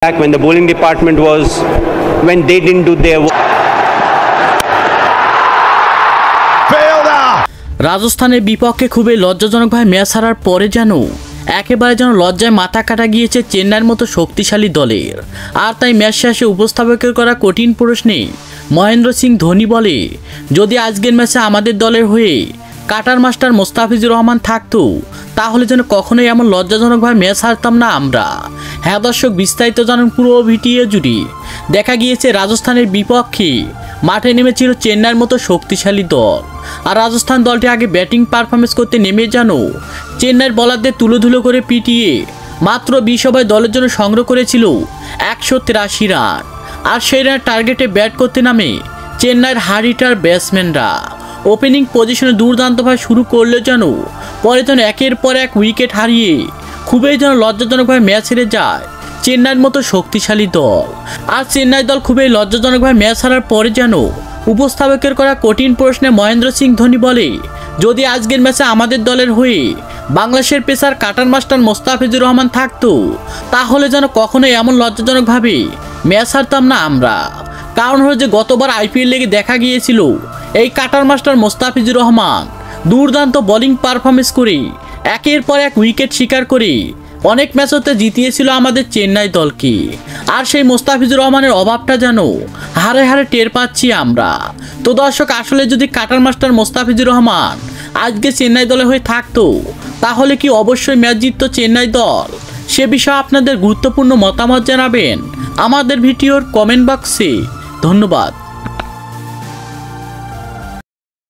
back when the bowling department was, when they didn't do their work. রাজস্থানের বিপক্ষে খুবই লজ্জাজনকভাবে match হারার পরে একেবারে লজ্জায় মাথা কাটা গিয়েছে চেন্নাইয়ের মতো শক্তিশালী দলের। আর তাই ম্যাচ শেষে উপস্থাপকের করা কঠিন প্রশ্নে মহেন্দ্র সিং ধোনি বলে, যদি আজকের ম্যাচে আমাদের দলের হয়ে কাটার মাস্টার মোস্তাফিজুর রহমান থাকতো তাহলে যেন কখনোই এমন লজ্জাজনকভাবে ম্যাচ হারতাম না আমরা। হ্যাঁ দর্শক, বিস্তারিত জানুন পুরো ভিডিও জুড়ে। দেখা গিয়েছে রাজস্থানের বিপক্ষে মাঠে নেমেছিল চেন্নাইয়ের মতো শক্তিশালী দল। আর রাজস্থান দলটি আগে ব্যাটিং পারফরমেন্স করতে নেমে চেন্নাইয়ের বলারদের তুলোধুলো করে পিটিয়ে মাত্র 20 ওভারে দলের জন্য সংগ্রহ করেছিল 183 রান। আর সেই রানের টার্গেটে ব্যাট করতে নামে চেন্নাইয়ের হার্ড হিটার ব্যাটসম্যানরা। ওপেনিং পজিশনে দুর্দান্তভাবে শুরু করলে পরে একের পর এক উইকেট হারিয়ে খুবই লজ্জাজনকভাবে ম্যাচ হেরে যায় চেন্নাইয়ের মতো শক্তিশালী দল। আর চেন্নাই দল খুবই লজ্জাজনকভাবে ম্যাচ হারার পরে উপস্থাপকের করা কঠিন প্রশ্নে মহেন্দ্র সিং ধোনি বলে, যদি আজকের ম্যাচে আমাদের দলের হয়ে বাংলাদেশের pacer cutter master Mustafizur Rahman থাকতো তাহলে কখনোই এমন লজ্জাজনকভাবে ম্যাচ হারতাম না আমরা। কারণ হলো যে গতবার আইপিএল লিগে দেখা গিয়েছিল এই কাটার মাস্টার মোস্তাফিজুর রহমান দুর্দান্ত বোলিং পারফরমেন্স করে একের পর এক উইকেট শিকার করে অনেক ম্যাচতে জিতিয়েছিল আমাদের চেন্নাই দলকে। আর সেই মোস্তাফিজুর রহমানের অভাবটা হারে হারে টের পাচ্ছি আমরা। তো দর্শক, আসলে যদি কাটার মাস্টার মোস্তাফিজুর রহমান আজকে চেন্নাই দলে হয়ে থাকতো তাহলে কি অবশ্যই ম্যাচ জিততো চেন্নাই দল? সে বিষয়ে আপনাদের গুরুত্বপূর্ণ মতামত জানাবেন আমাদের ভিডিওর কমেন্ট বক্সে। ধন্যবাদ।